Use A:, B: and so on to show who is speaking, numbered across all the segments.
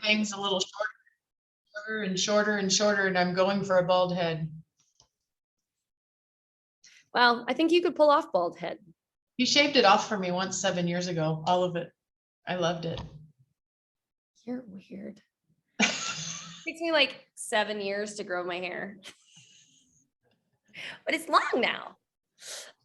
A: bangs a little shorter and shorter and shorter, and I'm going for a bald head.
B: Well, I think you could pull off bald head.
A: He shaved it off for me once 7 years ago, all of it. I loved it.
B: You're weird. Takes me like 7 years to grow my hair, but it's long now.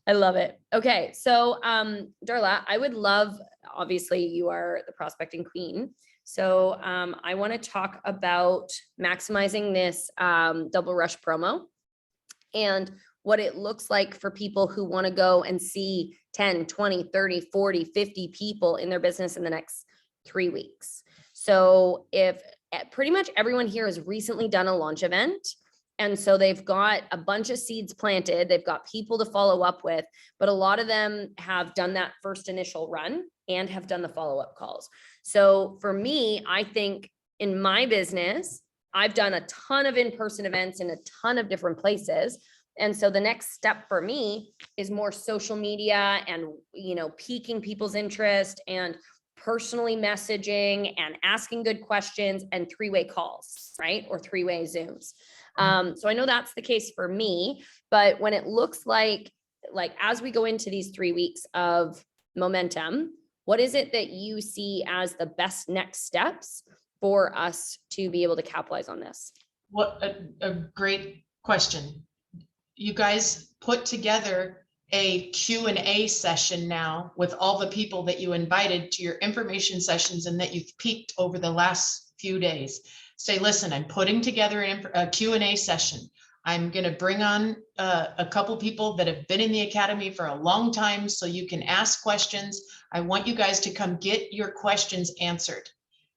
B: I love it. Okay. So, Darla, I would love, obviously you are the prospecting queen. So, I want to talk about maximizing this, double rush promo and what it looks like for people who want to go and see 10, 20, 30, 40, 50 people in their business in the next 3 weeks. So if pretty much everyone here has recently done a launch event, and so they've got a bunch of seeds planted, they've got people to follow up with, but a lot of them have done that first initial run and have done the follow-up calls. So for me, I think in my business, I've done a ton of in-person events in a ton of different places. And so the next step for me is more social media and, piquing people's interest and personally messaging and asking good questions and three-way calls, right? Or three-way Zooms. So I know that's the case for me, but when it looks like as we go into these 3 weeks of momentum, what is it that you see as the best next steps for us to be able to capitalize on this?
A: What a great question. You guys put together a Q&A session now with all the people that you invited to your information sessions and that you've peaked over the last few days. Say, listen, I'm putting together a Q&A session. I'm going to bring on a couple people that have been in the academy for a long time so you can ask questions. I want you guys to come get your questions answered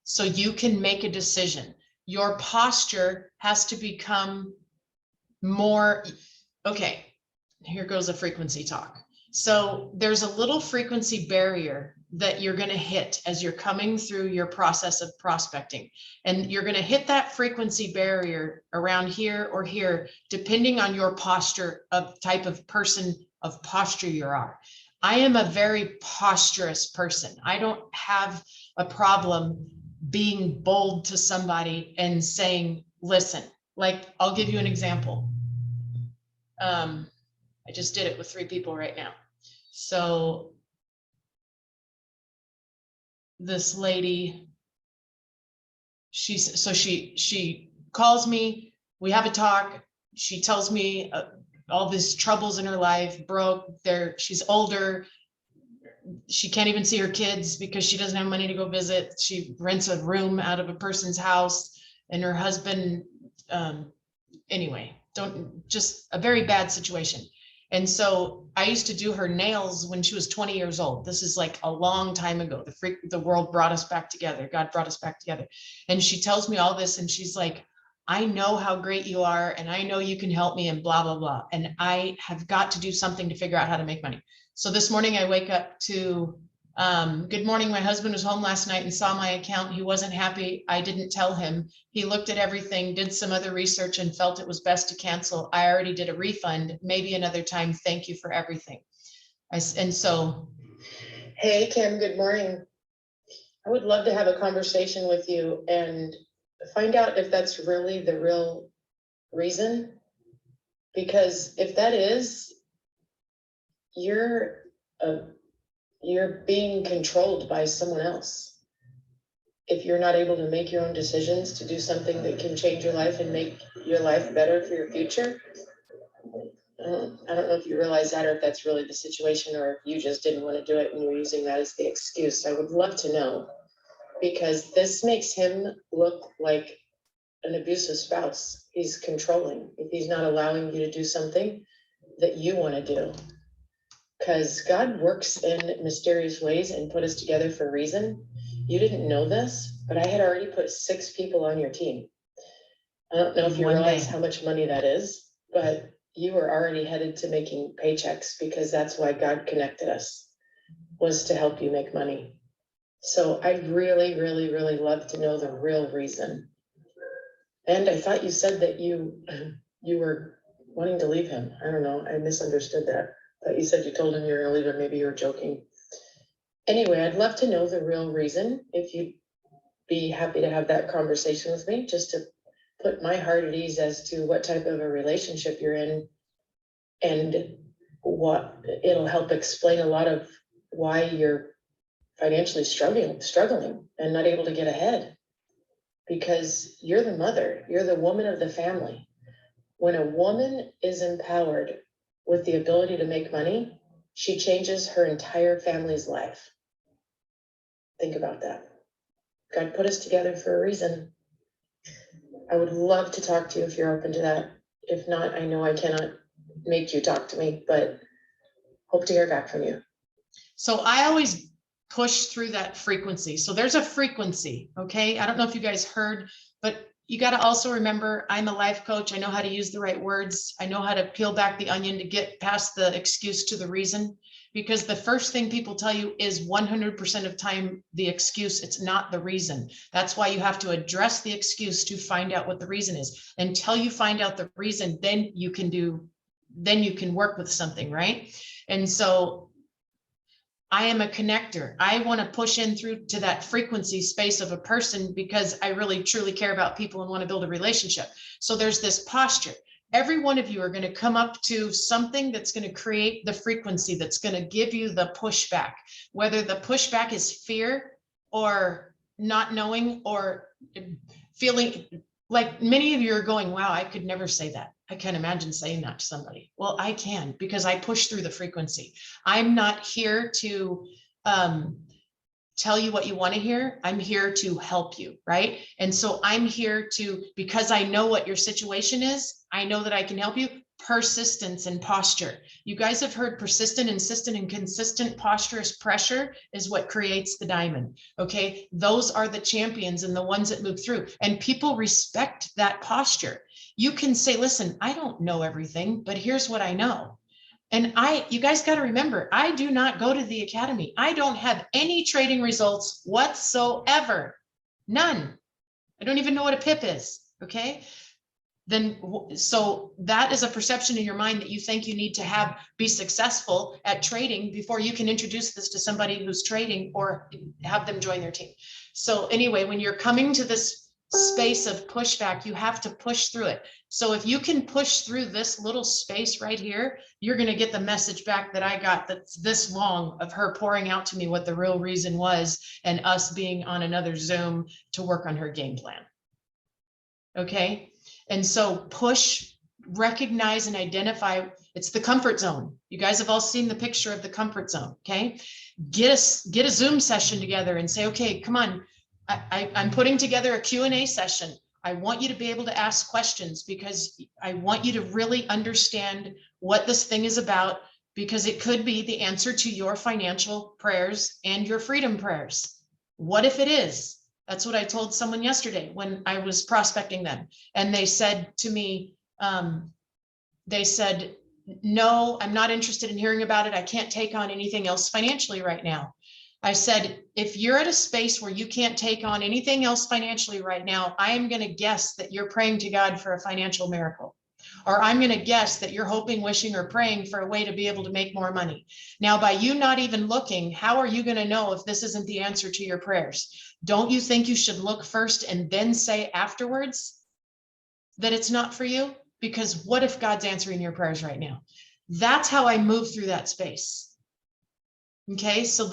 A: so you can make a decision. Your posture has to become more, okay, here goes a frequency talk. So there's a little frequency barrier that you're going to hit as you're coming through your process of prospecting. And you're going to hit that frequency barrier around here or here, depending on your posture of type of person of posture you are. I am a very posturous person. I don't have a problem being bold to somebody and saying, listen, like, I'll give you an example. I just did it with 3 people right now. So this lady, she calls me, we have a talk. She tells me all these troubles in her life, broke there. She's older. She can't even see her kids because she doesn't have money to go visit. She rents a room out of a person's house, and her husband, anyway, just a very bad situation. And so I used to do her nails when she was 20 years old. This is like a long time ago. The world brought us back together. God brought us back together. And she tells me all this, and she's like, I know how great you are, and I know you can help me, and blah, blah, blah. And I have got to do something to figure out how to make money. So this morning I wake up to, good morning. My husband was home last night and saw my account. He wasn't happy. I didn't tell him. He looked at everything, did some other research, and felt it was best to cancel. I already did a refund, maybe another time. Thank you for everything. And so.
C: Hey, Kim, good morning. I would love to have a conversation with you and find out if that's really the real reason. Because if that is, you're being controlled by someone else. If you're not able to make your own decisions to do something that can change your life and make your life better for your future, I don't know if you realize that, or if that's really the situation, or if you just didn't want to do it and you're using that as the excuse. I would love to know, because this makes him look like an abusive spouse. He's controlling if he's not allowing you to do something that you want to do. Because God works in mysterious ways and put us together for a reason. You didn't know this, but I had already put 6 people on your team. I don't know if you realize how much money that is, but you were already headed to making paychecks, because that's why God connected us, was to help you make money. So I'd really, really, really love to know the real reason. And I thought you said that you were wanting to leave him. I don't know. I misunderstood that. But you said you told him you were going to leave him. Maybe you were joking. Anyway, I'd love to know the real reason. If you be happy to have that conversation with me, just to put my heart at ease as to what type of a relationship you're in. And what it'll help explain a lot of why you're financially struggling and not able to get ahead. Because you're the mother, you're the woman of the family. When a woman is empowered with the ability to make money, she changes her entire family's life. Think about that. God put us together for a reason. I would love to talk to you if you're open to that. If not, I know I cannot make you talk to me, but hope to hear back from you.
A: So I always push through that frequency. So there's a frequency, okay? I don't know if you guys heard, but you got to also remember, I'm a life coach. I know how to use the right words. I know how to peel back the onion to get past the excuse to the reason. Because the first thing people tell you is 100% of time the excuse, it's not the reason. That's why you have to address the excuse to find out what the reason is. Until you find out the reason, then you can work with something, right? And so I am a connector. I want to push in through to that frequency space of a person because I really truly care about people and want to build a relationship. So there's this posture. Every one of you are going to come up to something that's going to create the frequency that's going to give you the pushback, whether the pushback is fear or not knowing or feeling like many of you are going, wow, I could never say that. I can't imagine saying that to somebody. Well, I can, because I push through the frequency. I'm not here to tell you what you want to hear. I'm here to help you, right? And so I'm here to, because I know what your situation is, I know that I can help you. Persistence and posture. You guys have heard persistent, insistent, and consistent posturous pressure is what creates the diamond. Okay. Those are the champions and the ones that move through, and people respect that posture. You can say, listen, I don't know everything, but here's what I know. And you guys got to remember, I do not go to the academy. I don't have any trading results whatsoever. None. I don't even know what a pip is. Okay. Then, so that is a perception in your mind that you think you need to be successful at trading before you can introduce this to somebody who's trading or have them join their team. So anyway, when you're coming to this space of pushback, you have to push through it. So if you can push through this little space right here, you're going to get the message back that I got that's this long of her pouring out to me what the real reason was and us being on another Zoom to work on her game plan. Okay. And so push, recognize, and identify. It's the comfort zone. You guys have all seen the picture of the comfort zone. Okay. Get a Zoom session together and say, okay, come on. I'm putting together a Q&A session. I want you to be able to ask questions because I want you to really understand what this thing is about, because it could be the answer to your financial prayers and your freedom prayers. What if it is? That's what I told someone yesterday when I was prospecting them. And they said to me, they said, no, I'm not interested in hearing about it. I can't take on anything else financially right now. I said, if you're at a space where you can't take on anything else financially right now, I am going to guess that you're praying to God for a financial miracle. Or I'm going to guess that you're hoping, wishing, or praying for a way to be able to make more money. Now, by you not even looking, how are you going to know if this isn't the answer to your prayers? Don't you think you should look first and then say afterwards that it's not for you? Because what if God's answering your prayers right now? That's how I move through that space. Okay, so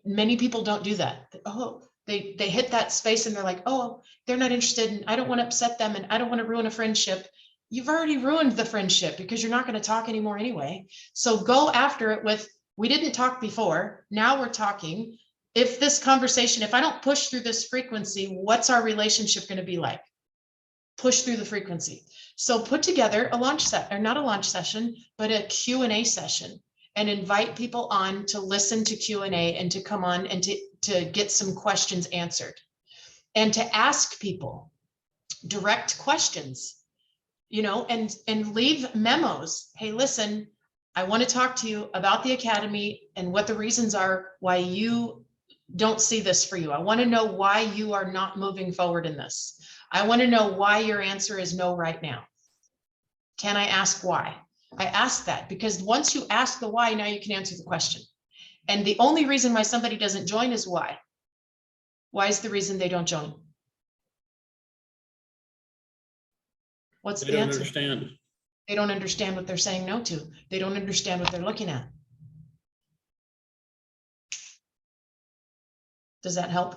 A: many people don't do that. Oh, they hit that space and they're like, oh, they're not interested, and I don't want to upset them, and I don't want to ruin a friendship. You've already ruined the friendship because you're not going to talk anymore anyway. So go after it with, we didn't talk before, now we're talking. If I don't push through this frequency, what's our relationship going to be like? Push through the frequency. So put together a launch set, or not a launch session, but a Q&A session, and invite people on to listen to Q&A and to come on and to get some questions answered, and to ask people direct questions, and leave memos. Hey, listen, I want to talk to you about the academy and what the reasons are why you don't see this for you. I want to know why you are not moving forward in this. I want to know why your answer is no right now. Can I ask why? I ask that because once you ask the why, now you can answer the question. And the only reason why somebody doesn't join is why? Why is the reason they don't join? What's
D: They
A: the
D: don't
A: answer?
D: understand.
A: They don't understand what they're saying no to. They don't understand what they're looking at. Does that help?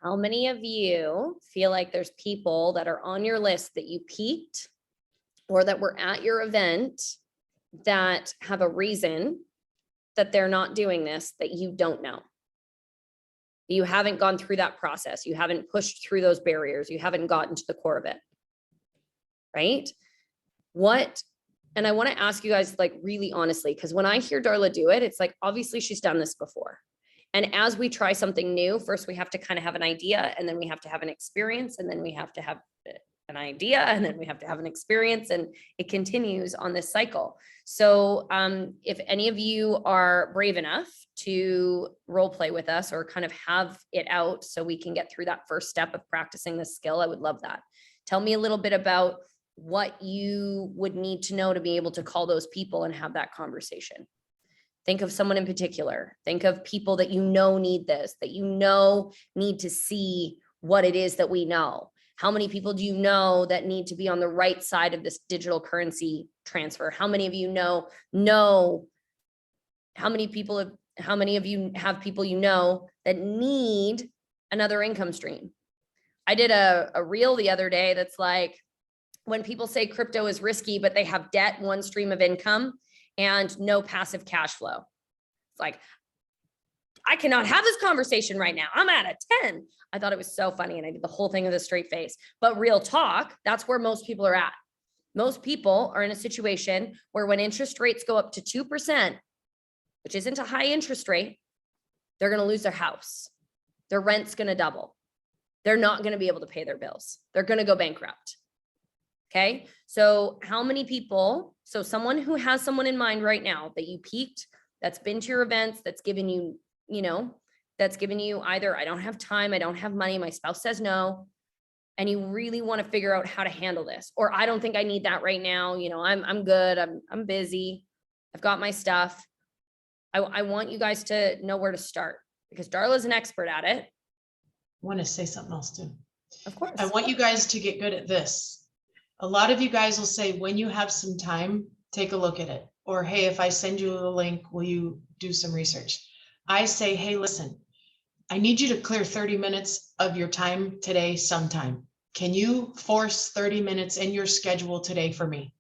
B: How many of you feel like there's people that are on your list that you peaked or that were at your event that have a reason that they're not doing this that you don't know? You haven't gone through that process. You haven't pushed through those barriers. You haven't gotten to the core of it. Right? And I want to ask you guys, like, really honestly, because when I hear Darla do it, it's like, obviously she's done this before. And as we try something new, first we have to kind of have an idea, and then we have to have an experience, and then we have to have an idea, and then we have to have an experience, and it continues on this cycle. So if any of you are brave enough to role play with us or kind of have it out so we can get through that first step of practicing this skill, I would love that. Tell me a little bit about what you would need to know to be able to call those people and have that conversation. Think of someone in particular. Think of people that you know need this, that you know need to see what it is that we know. How many people do you know that need to be on the right side of this digital currency transfer? How many of you know, how many of you have people you know that need another income stream? I did a reel the other day that's like, when people say crypto is risky, but they have debt, one stream of income, and no passive cash flow. It's like, I cannot have this conversation right now. I'm at a 10. I thought it was so funny, and I did the whole thing with a straight face. But real talk, that's where most people are at. Most people are in a situation where when interest rates go up to 2%, which isn't a high interest rate, they're going to lose their house. Their rent's going to double. They're not going to be able to pay their bills. They're going to go bankrupt. Okay. So how many people, so someone who has someone in mind right now that you peaked, that's been to your events, that's given you, that's given you either, I don't have time, I don't have money, my spouse says no, and you really want to figure out how to handle this, or I don't think I need that right now. I'm good. I'm busy. I've got my stuff. I want you guys to know where to start, because Darla's an expert at it.
A: I want to say something else too.
B: Of course.
A: I want you guys to get good at this. A lot of you guys will say, when you have some time, take a look at it. Or, hey, if I send you a link, will you do some research? I say, hey, listen, I need you to clear 30 minutes of your time today sometime. Can you force 30 minutes in your schedule today for me?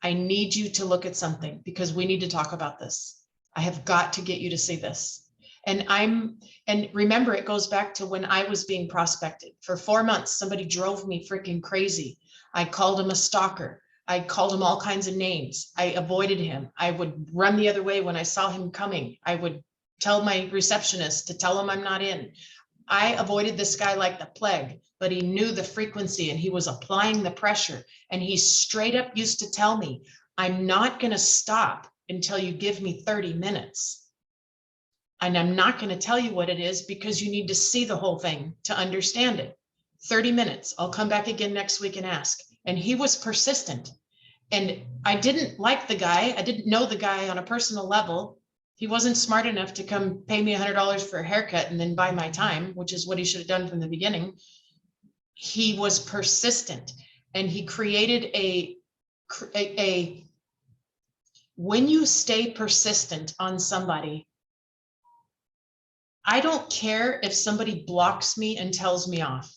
A: I need you to look at something, because we need to talk about this. I have got to get you to see this. And remember, it goes back to when I was being prospected. For 4 months, somebody drove me freaking crazy. I called him a stalker. I called him all kinds of names. I avoided him. I would run the other way when I saw him coming. I would tell my receptionist to tell him I'm not in. I avoided this guy like the plague, but he knew the frequency and he was applying the pressure. And he straight up used to tell me, I'm not going to stop until you give me 30 minutes. And I'm not going to tell you what it is, because you need to see the whole thing to understand it. 30 minutes. I'll come back again next week and ask. And he was persistent. And I didn't like the guy. I didn't know the guy on a personal level. He wasn't smart enough to come pay me $100 for a haircut and then buy my time, which is what he should have done from the beginning. He was persistent, and he created when you stay persistent on somebody, I don't care if somebody blocks me and tells me off.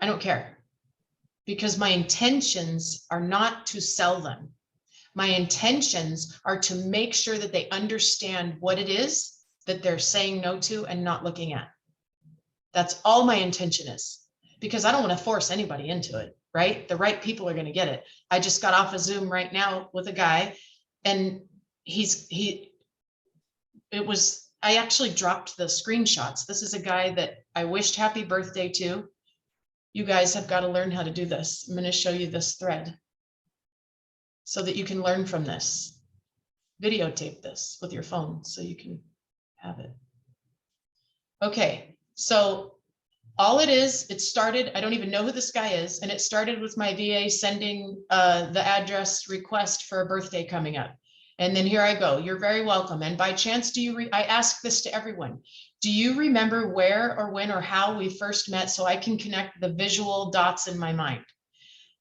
A: I don't care, because my intentions are not to sell them. My intentions are to make sure that they understand what it is that they're saying no to and not looking at. That's all my intention is, because I don't want to force anybody into it, right? The right people are going to get it. I just got off a Zoom right now with a guy, and I actually dropped the screenshots. This is a guy that I wished happy birthday to. You guys have got to learn how to do this. I'm going to show you this thread so that you can learn from this. Videotape this with your phone so you can have it. Okay, so all it is, it started, I don't even know who this guy is, and it started with my VA sending the address request for a birthday coming up. And then here I go. You're very welcome. And by chance, I ask this to everyone. Do you remember where or when or how we first met so I can connect the visual dots in my mind?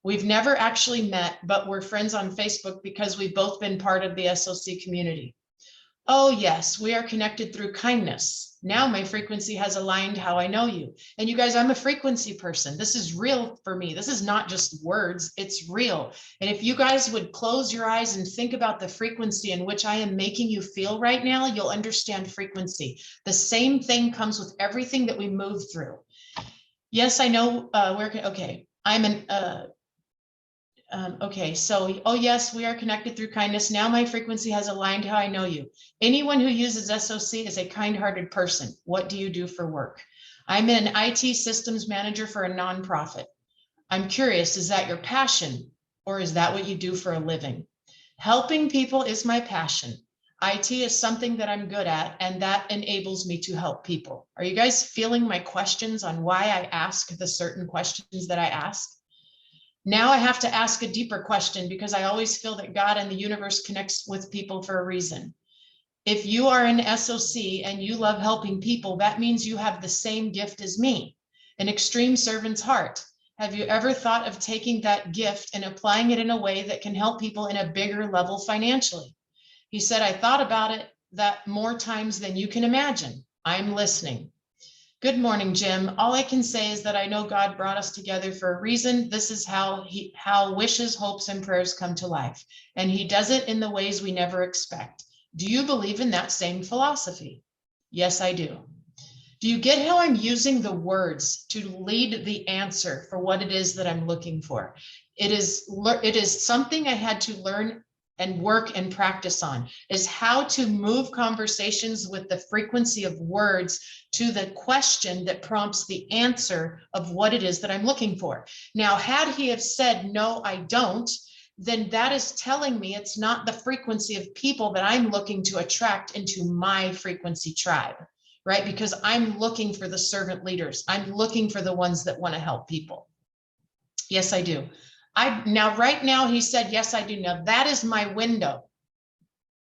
A: We've never actually met, but we're friends on Facebook because we've both been part of the SOC community. Oh, yes, we are connected through kindness. Now my frequency has aligned how I know you. And you guys, I'm a frequency person. This is real for me. This is not just words, it's real. And if you guys would close your eyes and think about the frequency in which I am making you feel right now, you'll understand frequency. The same thing comes with everything that we move through. Yes, I know okay. Okay, so, oh yes, we are connected through kindness. Now my frequency has aligned how I know you. Anyone who uses SOC is a kind-hearted person. What do you do for work? I'm an IT systems manager for a nonprofit. I'm curious, is that your passion or is that what you do for a living? Helping people is my passion. IT is something that I'm good at, and that enables me to help people. Are you guys feeling my questions on why I ask the certain questions that I ask? Now I have to ask a deeper question because I always feel that God and the universe connects with people for a reason. If you are an SOC and you love helping people, that means you have the same gift as me, an extreme servant's heart. Have you ever thought of taking that gift and applying it in a way that can help people in a bigger level financially? He said, I thought about it that more times than you can imagine. I'm listening. Good morning, Jim. All I can say is that I know God brought us together for a reason. This is how wishes, hopes, and prayers come to life. And he does it in the ways we never expect. Do you believe in that same philosophy? Yes, I do. Do you get how I'm using the words to lead the answer for what it is that I'm looking for? It is something I had to learn and work and practice on, is how to move conversations with the frequency of words to the question that prompts the answer of what it is that I'm looking for. Now, had he have said, no, I don't, then that is telling me it's not the frequency of people that I'm looking to attract into my frequency tribe, right? Because I'm looking for the servant leaders. I'm looking for the ones that want to help people. Yes, I do. Right now, he said, yes, I do. Now that is my window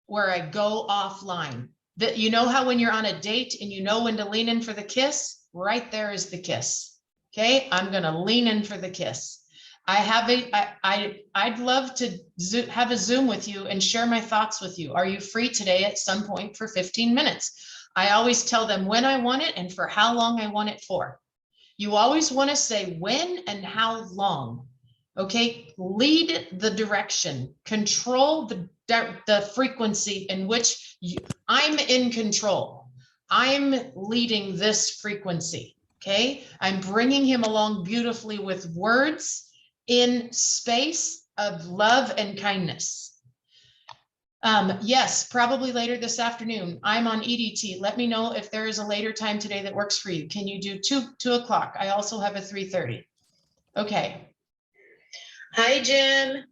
A: where I go offline. That, you know how when you're on a date and you know when to lean in for the kiss, right there is the kiss. Okay, I'm going to lean in for the kiss. I'd love to have a Zoom with you and share my thoughts with you. Are you free today at some point for 15 minutes? I always tell them when I want it and for how long I want it for. You always want to say when and how long. Okay, lead the direction, control the frequency in which I'm in control. I'm leading this frequency. Okay, I'm bringing him along beautifully with words in space of love and kindness. Yes, probably later this afternoon. I'm on EDT. Let me know if there is a later time today that works for you. Can you do 2 o'clock? I also have a 3:30. Okay.
C: Hi, Jim.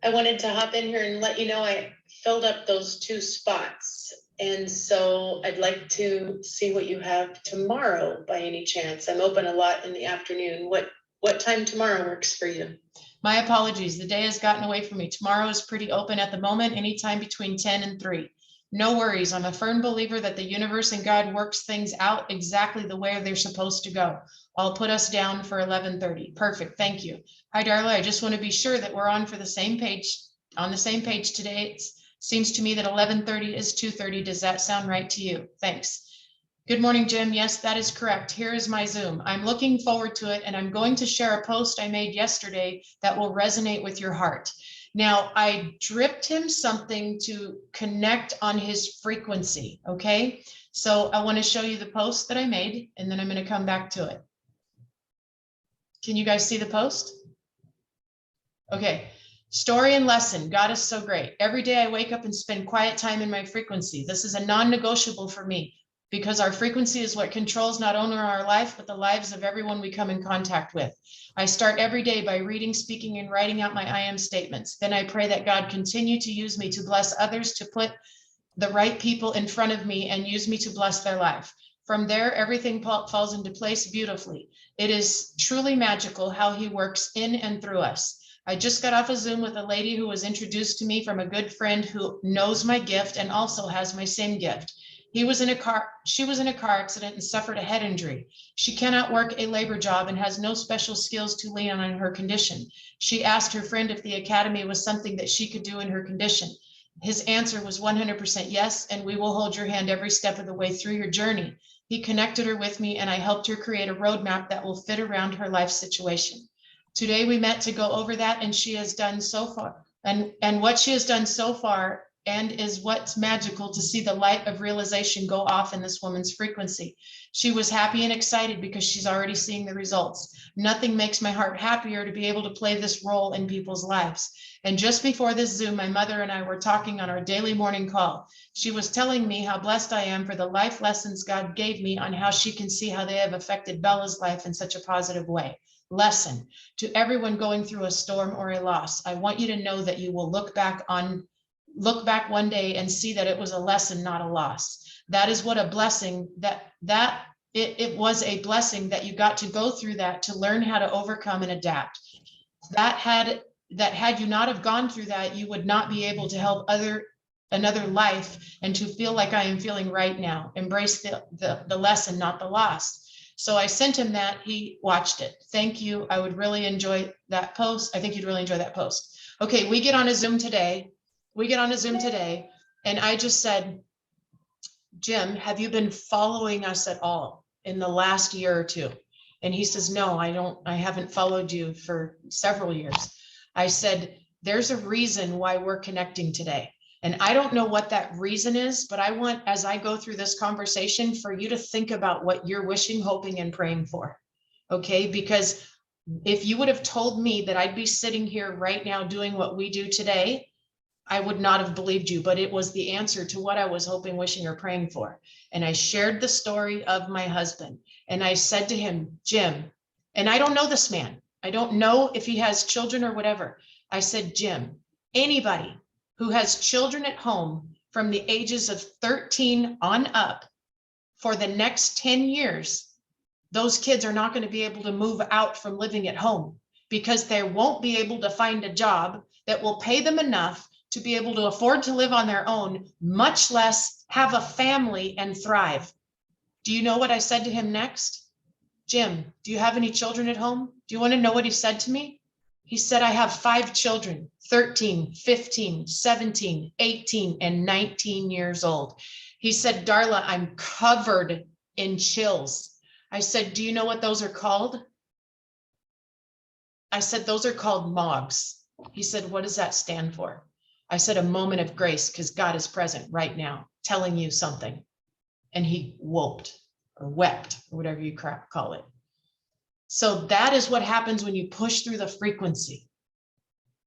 C: I wanted to hop in here and let you know I filled up those 2 spots. And so I'd like to see what you have tomorrow by any chance. I'm open a lot in the afternoon. What time tomorrow works for you?
A: My apologies. The day has gotten away from me. Tomorrow is pretty open at the moment, anytime between 10 and 3. No worries. I'm a firm believer that the universe and God works things out exactly the way they're supposed to go. I'll put us down for 11:30. Perfect. Thank you. Hi, Darla. I just want to be sure that we're on the same page today. It seems to me that 11:30 is 2:30. Does that sound right to you? Thanks. Good morning, Jim. Yes, that is correct. Here is my Zoom. I'm looking forward to it, and I'm going to share a post I made yesterday that will resonate with your heart. Now, I dripped him something to connect on his frequency, okay? So I want to show you the post that I made, and then I'm going to come back to it. Can you guys see the post? Okay. Story and lesson. God is so great. Every day I wake up and spend quiet time in my frequency. This is a non-negotiable for me because our frequency is what controls not only our life, but the lives of everyone we come in contact with. I start every day by reading, speaking, and writing out my I am statements. Then I pray that God continue to use me to bless others, to put the right people in front of me and use me to bless their life. From there, everything falls into place beautifully. It is truly magical how he works in and through us. I just got off a Zoom with a lady who was introduced to me from a good friend who knows my gift and also has my same gift. She was in a car accident and suffered a head injury. She cannot work a labor job and has no special skills to lean on in her condition. She asked her friend if the academy was something that she could do in her condition. His answer was 100% yes, and we will hold your hand every step of the way through your journey. He connected her with me and I helped her create a roadmap that will fit around her life situation. Today we met to go over that, and she has done so far, and what she has done so far, and is what's magical to see the light of realization go off in this woman's frequency. She was happy and excited because she's already seeing the results. Nothing makes my heart happier to be able to play this role in people's lives. And just before this Zoom, my mother and I were talking on our daily morning call. She was telling me how blessed I am for the life lessons God gave me on how she can see how they have affected Bella's life in such a positive way. Lesson to everyone going through a storm or a loss. I want you to know that you will look back one day and see that it was a lesson, not a loss. That is what a blessing it was a blessing that you got to go through that to learn how to overcome and adapt. That had you not have gone through that, you would not be able to help another life and to feel like I am feeling right now. Embrace the lesson, not the loss. So I sent him that. He watched it. Thank you. I would really enjoy that post. I think you'd really enjoy that post. Okay, we get on a Zoom today. And I just said, Jim, have you been following us at all in the last year or two? And he says, no, I haven't followed you for several years. I said, there's a reason why we're connecting today. And I don't know what that reason is, but I want, as I go through this conversation, for you to think about what you're wishing, hoping, and praying for. Okay, because if you would have told me that I'd be sitting here right now doing what we do today, I would not have believed you, but it was the answer to what I was hoping, wishing, or praying for. And I shared the story of my husband. And I said to him, Jim, and I don't know this man. I don't know if he has children or whatever. I said, Jim, anybody who has children at home from the ages of 13 on up, for the next 10 years, those kids are not going to be able to move out from living at home because they won't be able to find a job that will pay them enough to be able to afford to live on their own, much less have a family and thrive. Do you know what I said to him next? Jim, do you have any children at home? Do you want to know what he said to me? He said, I have 5 children, 13, 15, 17, 18, and 19 years old. He said, Darla, I'm covered in chills. I said, do you know what those are called? I said, those are called MOGs. He said, what does that stand for? I said, a moment of grace, because God is present right now, telling you something. And he whooped or wept or whatever you call it. So that is what happens when you push through the frequency.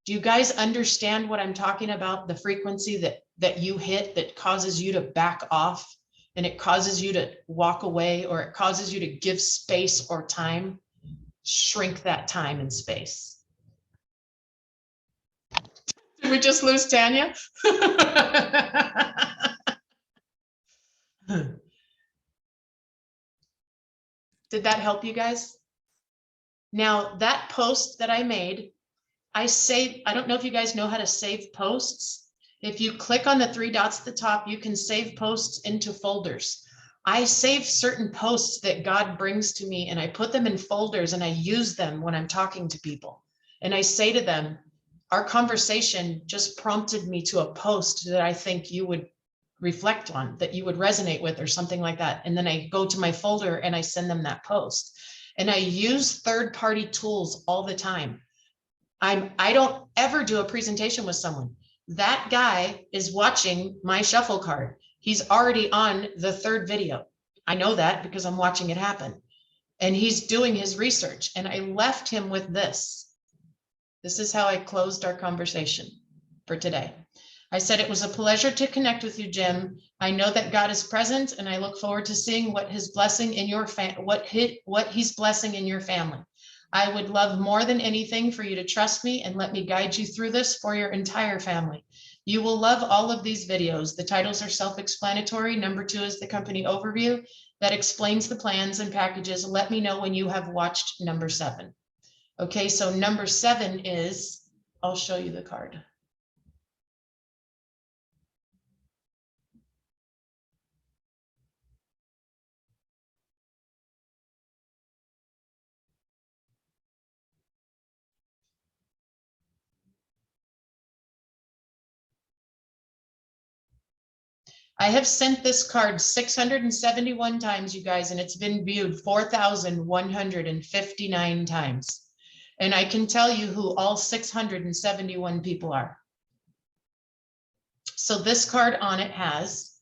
A: Do you guys understand what I'm talking about? The frequency that you hit that causes you to back off, and it causes you to walk away, or it causes you to give space or time. Shrink that time and space. Did we just lose Tanya? Did that help you guys? Now that post that I made, I don't know if you guys know how to save posts. If you click on the 3 dots at the top, you can save posts into folders. I save certain posts that God brings to me and I put them in folders and I use them when I'm talking to people. And I say to them, our conversation just prompted me to a post that I think you would reflect on, that you would resonate with, or something like that. And then I go to my folder and I send them that post. And I use third-party tools all the time. I don't ever do a presentation with someone. That guy is watching my shuffle card. He's already on the 3rd video. I know that because I'm watching it happen. And he's doing his research. And I left him with this. This is how I closed our conversation for today. I said, it was a pleasure to connect with you, Jim. I know that God is present, and I look forward to seeing what his blessing in your what he's blessing in your family. I would love more than anything for you to trust me and let me guide you through this for your entire family. You will love all of these videos. The titles are self-explanatory. Number 2 is the company overview that explains the plans and packages. Let me know when you have watched number 7. Okay, so number 7 is I'll show you the card. I have sent this card 671 times, you guys, and it's been viewed 4,159 times. And I can tell you who all 671 people are. So this card on it has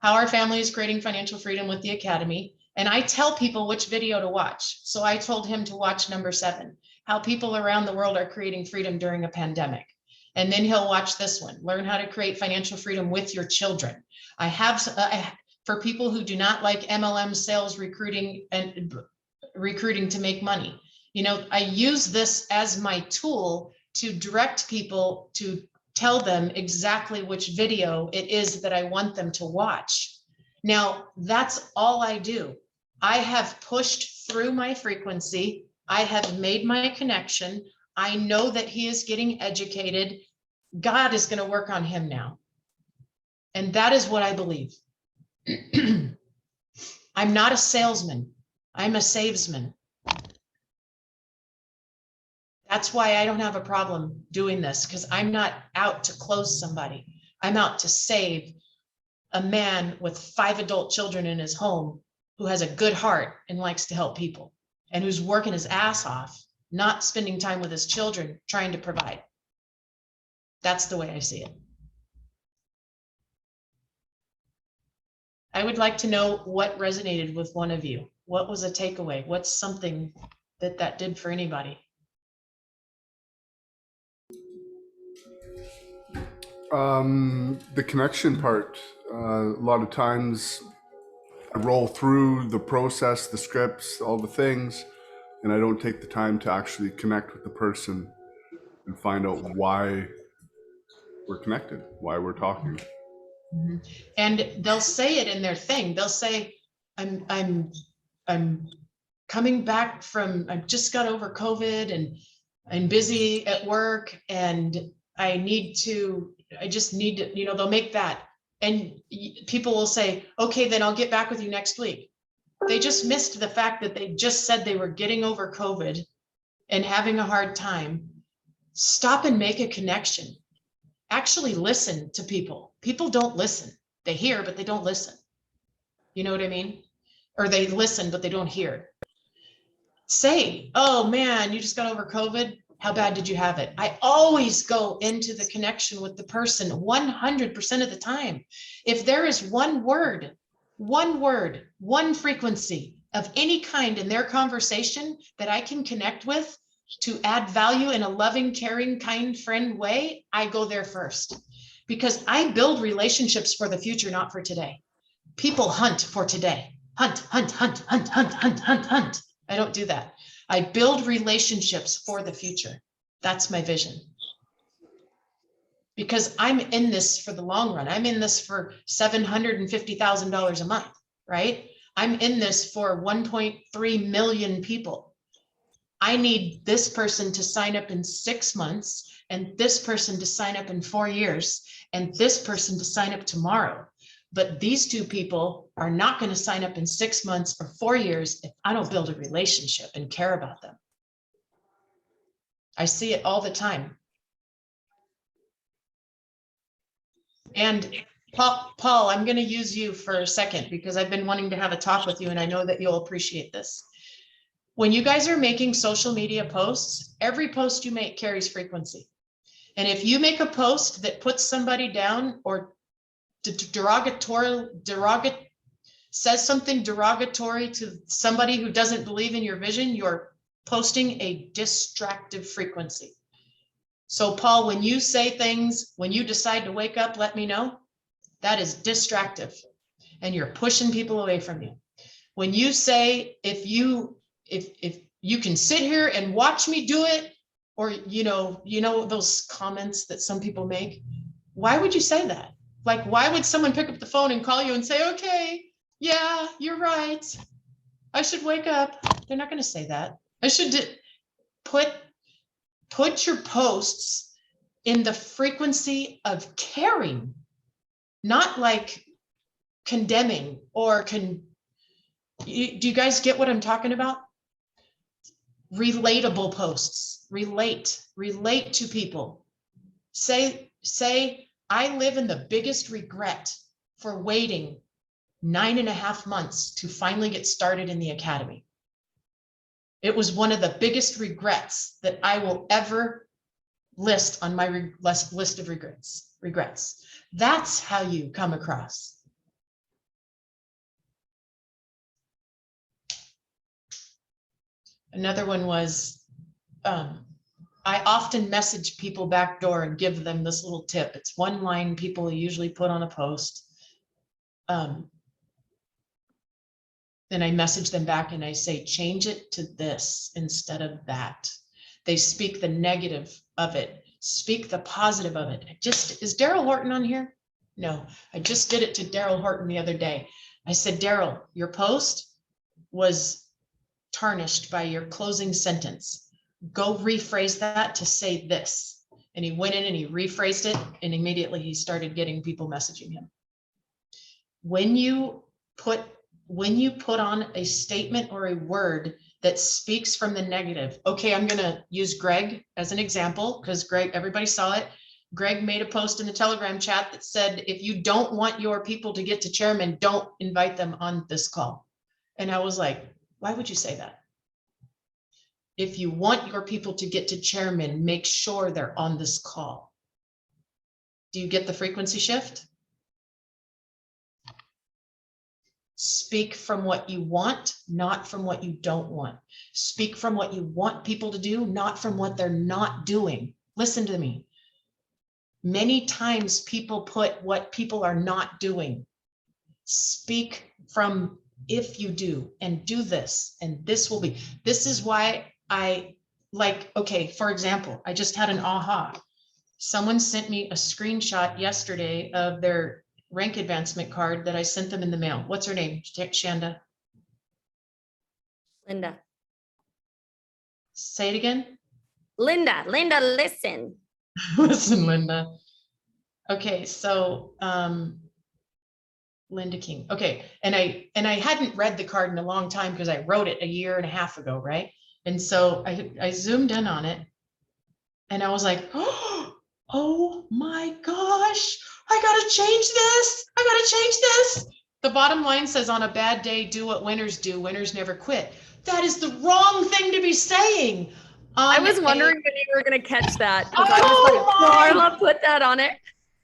A: how our family is creating financial freedom with the Academy. And I tell people which video to watch. So I told him to watch number 7, how people around the world are creating freedom during a pandemic. And then he'll watch this one, learn how to create financial freedom with your children. I have, for people who do not like MLM sales recruiting and recruiting to make money, you know, I use this as my tool to direct people to tell them exactly which video it is that I want them to watch. Now, that's all I do. I have pushed through my frequency. I have made my connection. I know that he is getting educated. God is going to work on him now. And that is what I believe. I'm not a salesman. I'm a savesman. That's why I don't have a problem doing this, because I'm not out to close somebody. I'm out to save a man with 5 adult children in his home who has a good heart and likes to help people and who's working his ass off, not spending time with his children, trying to provide. That's the way I see it. I would like to know what resonated with one of you. What was a takeaway? What's something that did for anybody?
D: The connection part. A lot of times I roll through the process, the scripts, all the things, and I don't take the time to actually connect with the person and find out why we're connected, why we're talking.
A: Mm-hmm. And they'll say it in their thing. They'll say, I'm coming back from, I just got over COVID and I'm busy at work and I just need to, you know, they'll make that. And people will say, okay, then I'll get back with you next week. They just missed the fact that they just said they were getting over COVID and having a hard time. Stop and make a connection. Actually listen to people. People don't listen. They hear, but they don't listen. You know what I mean? Or they listen, but they don't hear. Say, oh man, you just got over COVID. How bad did you have it? I always go into the connection with the person 100% of the time. If there is one word, one frequency of any kind in their conversation that I can connect with to add value in a loving, caring, kind friend way, I go there first. Because I build relationships for the future, not for today. People hunt for today. Hunt, hunt, hunt, hunt, hunt, hunt, hunt, hunt. I don't do that. I build relationships for the future. That's my vision. Because I'm in this for the long run. I'm in this for $750,000 a month, right? I'm in this for 1.3 million people. I need this person to sign up in 6 months and this person to sign up in 4 years and this person to sign up tomorrow. But these 2 people are not going to sign up in 6 months or 4 years if I don't build a relationship and care about them. I see it all the time. And Paul, I'm going to use you for a second because I've been wanting to have a talk with you and I know that you'll appreciate this. When you guys are making social media posts, every post you make carries frequency. And if you make a post that puts somebody down or says something derogatory to somebody who doesn't believe in your vision, you're posting a distractive frequency. So Paul, when you say things, when you decide to wake up, let me know, that is distractive and you're pushing people away from you. When you say, if you can sit here and watch me do it, or you know those comments that some people make, why would you say that? Like, why would someone pick up the phone and call you and say, okay, yeah, you're right, I should wake up? They're not going to say that. I should put put your posts in the frequency of caring, not like condemning or do you guys get what I'm talking about? Relatable posts, relate to people. Say, I live in the biggest regret for waiting 9.5 months to finally get started in the academy. It was one of the biggest regrets that I will ever list on my list of regrets. That's how you come across. Another one was, I often message people backdoor and give them this little tip. It's one line people usually put on a post. Then I message them back and I say, change it to this instead of that. They speak the negative of it, speak the positive of it. Is Daryl Horton on here? No, I just did it to Daryl Horton the other day. I said, Daryl, your post was tarnished by your closing sentence. Go rephrase that to say this. And he went in and he rephrased it, and immediately he started getting people messaging him. When you put on a statement or a word that speaks from the negative. Okay, I'm gonna use Greg as an example because Greg, everybody saw it. Greg made a post in the Telegram chat that said, if you don't want your people to get to chairman, don't invite them on this call. And I was like, why would you say that? If you want your people to get to chairman, make sure they're on this call. Do you get the frequency shift? Speak from what you want, not from what you don't want. Speak from what you want people to do, not from what they're not doing. Listen to me. Many times people put what people are not doing. Speak from if you do and do this, and this will be. This is why I like, okay, for example, I just had an aha. Someone sent me a screenshot yesterday of their rank advancement card that I sent them in the mail. What's her name? Shanda?
B: Linda.
A: Say it again.
B: Linda, listen.
A: Listen, Linda. Okay, so Linda King. Okay, and I hadn't read the card in a long time because I wrote it 1.5 years ago, right? And so I zoomed in on it and I was like, oh my gosh, I gotta change this. I gotta change this. The bottom line says, on a bad day, do what winners do. Winners never quit. That is the wrong thing to be saying.
B: I was wondering when you were going to catch that.
A: Oh,
B: I was like, Darla, put that on it.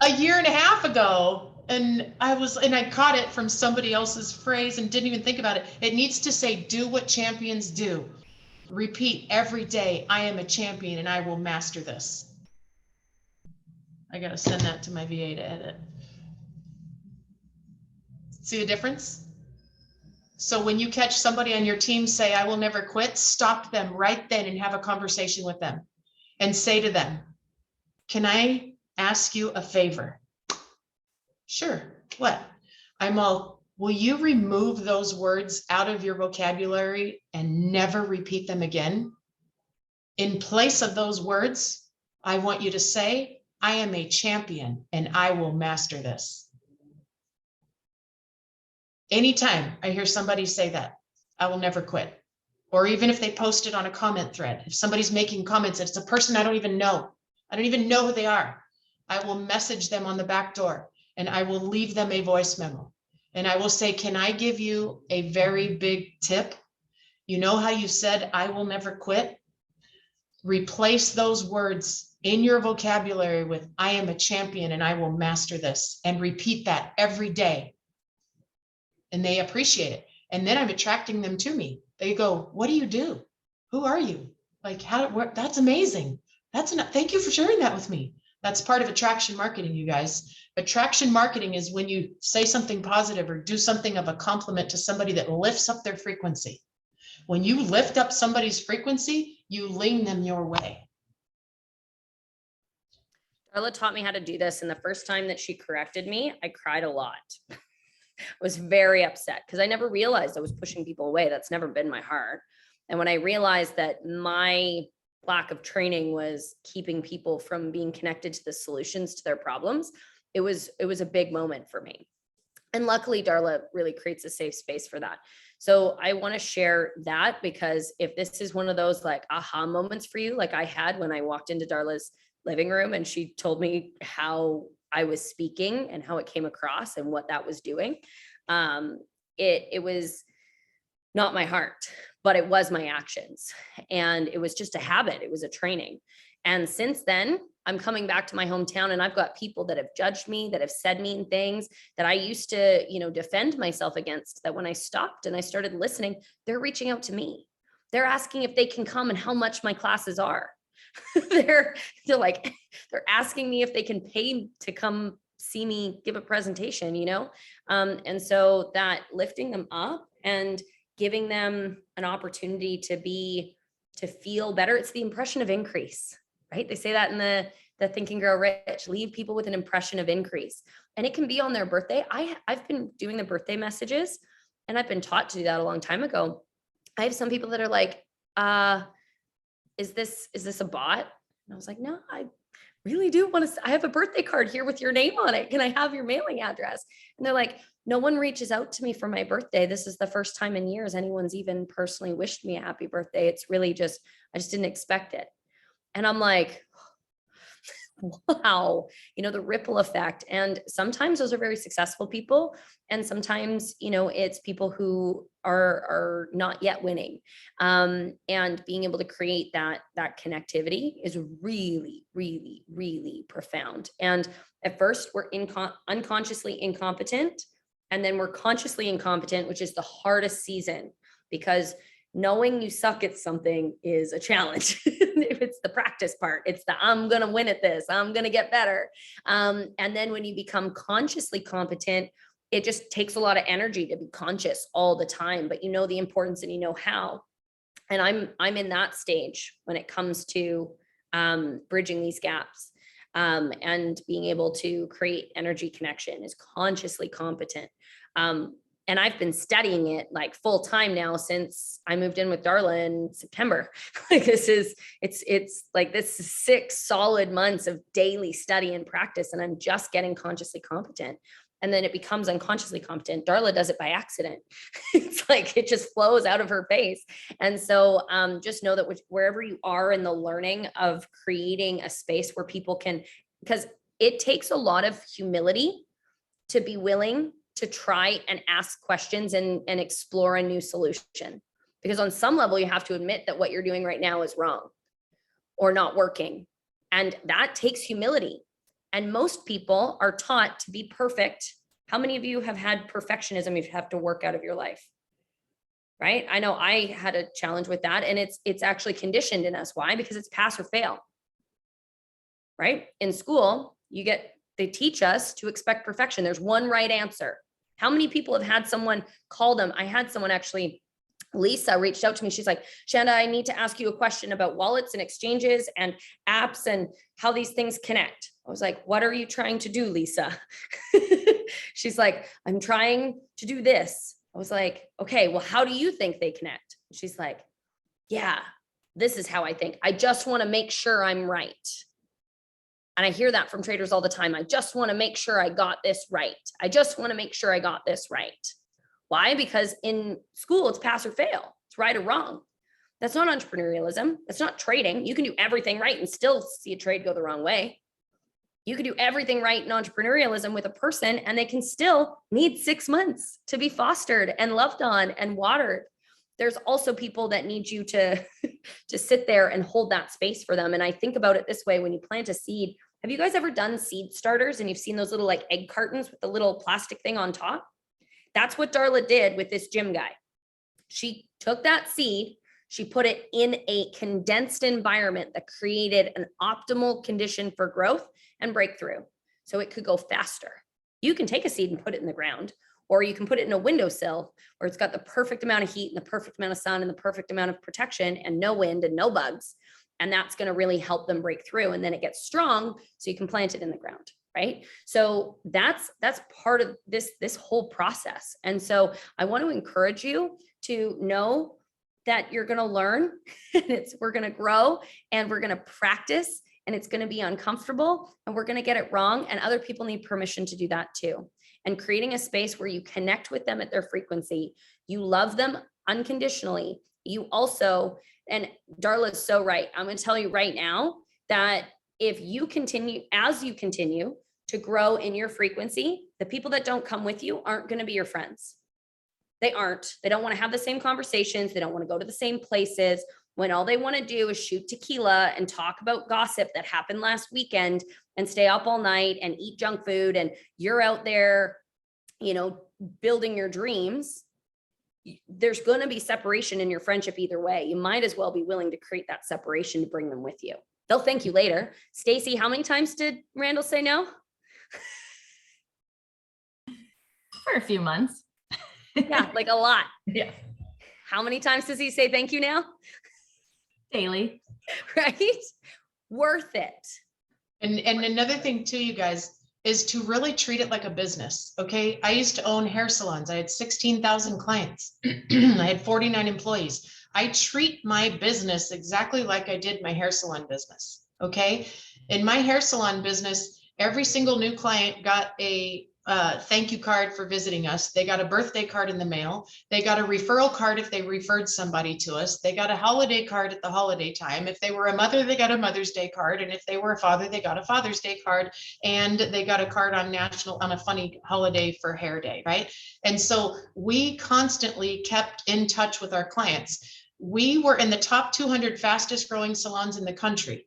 A: 1.5 years ago. And I caught it from somebody else's phrase and didn't even think about it. It needs to say, do what champions do. Repeat every day, I am a champion and I will master this. I got to send that to my VA to edit. See the difference? So when you catch somebody on your team say, I will never quit, stop them right then and have a conversation with them and say to them, can I ask you a favor? Sure. What? Will you remove those words out of your vocabulary and never repeat them again? In place of those words, I want you to say, I am a champion and I will master this. Anytime I hear somebody say that, I will never quit. Or even if they post it on a comment thread, if somebody's making comments, it's a person I don't even know. I don't even know who they are. I will message them on the back door and I will leave them a voice memo. And I will say, can I give you a very big tip? You know how you said, I will never quit? Replace those words in your vocabulary with, I am a champion and I will master this, and repeat that every day. And they appreciate it. And then I'm attracting them to me. They go, what do you do? Who are you? Like, that's amazing. Thank you for sharing that with me. That's part of attraction marketing, you guys. Attraction marketing is when you say something positive or do something of a compliment to somebody that lifts up their frequency. When you lift up somebody's frequency, you lean them your way.
B: Darla taught me how to do this. And the first time that she corrected me, I cried a lot. I was very upset because I never realized I was pushing people away. That's never been my heart. And when I realized that my lack of training was keeping people from being connected to the solutions to their problems, it was a big moment for me. And luckily, Darla really creates a safe space for that. So I want to share that, because if this is one of those like aha moments for you, like I had when I walked into Darla's living room and she told me how I was speaking and how it came across and what that was doing, it was not my heart, but it was my actions. And it was just a habit. It was a training. And since then, I'm coming back to my hometown and I've got people that have judged me, that have said mean things that I used to, defend myself against, that when I stopped and I started listening, they're reaching out to me. They're asking if they can come and how much my classes are. they're asking me if they can pay to come see me give a presentation, and so that lifting them up and giving them an opportunity to feel better. It's the impression of increase, right? They say that in the Think and Grow Rich, leave people with an impression of increase. And it can be on their birthday. I've been doing the birthday messages and I've been taught to do that a long time ago. I have some people that are like, is this a bot? And I was like, no, I really do want to, I have a birthday card here with your name on it. Can I have your mailing address? And they're like, no one reaches out to me for my birthday. This is the first time in years anyone's even personally wished me a happy birthday. It's really just, I just didn't expect it. And I'm like, wow, the ripple effect. And sometimes those are very successful people. And sometimes, it's people who are not yet winning. And being able to create that connectivity is really, really, really profound. And at first we're unconsciously incompetent. And then we're consciously incompetent, which is the hardest season, because knowing you suck at something is a challenge. It's the practice part. It's I'm going to win at this. I'm going to get better. And then when you become consciously competent, it just takes a lot of energy to be conscious all the time, but you know the importance and you know how. And I'm in that stage when it comes to bridging these gaps. And being able to create energy connection is consciously competent. And I've been studying it like full time now since I moved in with Darla in September. Like it's like this is 6 solid months of daily study and practice, and I'm just getting consciously competent. And then it becomes unconsciously competent. Darla does it by accident. It's like it just flows out of her face. And so just know that wherever you are in the learning of creating a space where people can, because it takes a lot of humility to be willing to try and ask questions and explore a new solution. Because on some level, you have to admit that what you're doing right now is wrong or not working. And that takes humility. And most people are taught to be perfect. How many of you have had perfectionism you have to work out of your life? Right? I know I had a challenge with that, and it's actually conditioned in us. Why? Because it's pass or fail. Right? In school, they teach us to expect perfection. There's one right answer. How many people have had someone call them? I had someone actually, Lisa reached out to me. She's like, Shanda, I need to ask you a question about wallets and exchanges and apps and how these things connect. I was like, what are you trying to do, Lisa? She's like, I'm trying to do this. I was like, okay, well, how do you think they connect? She's like, yeah, this is how I think. I just want to make sure I'm right. And I hear that from traders all the time. I just want to make sure I got this right. I just want to make sure I got this right. Why? Because in school, it's pass or fail. It's right or wrong. That's not entrepreneurialism. That's not trading. You can do everything right and still see a trade go the wrong way. You can do everything right in entrepreneurialism with a person, and they can still need 6 months to be fostered and loved on and watered. There's also people that need you to sit there and hold that space for them. And I think about it this way: when you plant a seed, have you guys ever done seed starters and you've seen those little like egg cartons with the little plastic thing on top? That's what Darla did with this gym guy. She took that seed, she put it in a condensed environment that created an optimal condition for growth and breakthrough, so it could go faster. You can take a seed and put it in the ground, or you can put it in a windowsill where it's got the perfect amount of heat and the perfect amount of sun and the perfect amount of protection and no wind and no bugs. And that's going to really help them break through. And then it gets strong so you can plant it in the ground. Right? So that's part of this whole process. And so I want to encourage you to know that you're going to learn and we're going to grow and we're going to practice and it's going to be uncomfortable and we're going to get it wrong. And other people need permission to do that too. And creating a space where you connect with them at their frequency, you love them unconditionally. You also, and Darla is so right. I'm going to tell you right now that if you continue, as you continue to grow in your frequency, the people that don't come with you aren't going to be your friends. They aren't. They don't want to have the same conversations. They don't want to go to the same places when all they want to do is shoot tequila and talk about gossip that happened last weekend and stay up all night and eat junk food. And you're out there, you know, building your dreams. There's going to be separation in your friendship either way. You might as well be willing to create that separation to bring them with you. They'll thank you later. Stacy, how many times did Randall say no?
E: For a few months.
B: Yeah, like a lot.
E: Yeah.
B: How many times does he say thank you now?
E: Daily.
B: Right? Worth it.
A: And another thing too, you guys, is to really treat it like a business. Okay. I used to own hair salons. I had 16,000 clients. I had 49 employees. I treat my business exactly like I did my hair salon business. Okay. In my hair salon business, every single new client got a thank you card for visiting us. They got a birthday card in the mail. They got a referral card if they referred somebody to us. They got a holiday card at the holiday time. If they were a mother, they got a Mother's Day card. And if they were a father, they got a Father's Day card. And they got a card on a funny holiday for hair day, right? And so we constantly kept in touch with our clients. We were in the top 200 fastest growing salons in the country.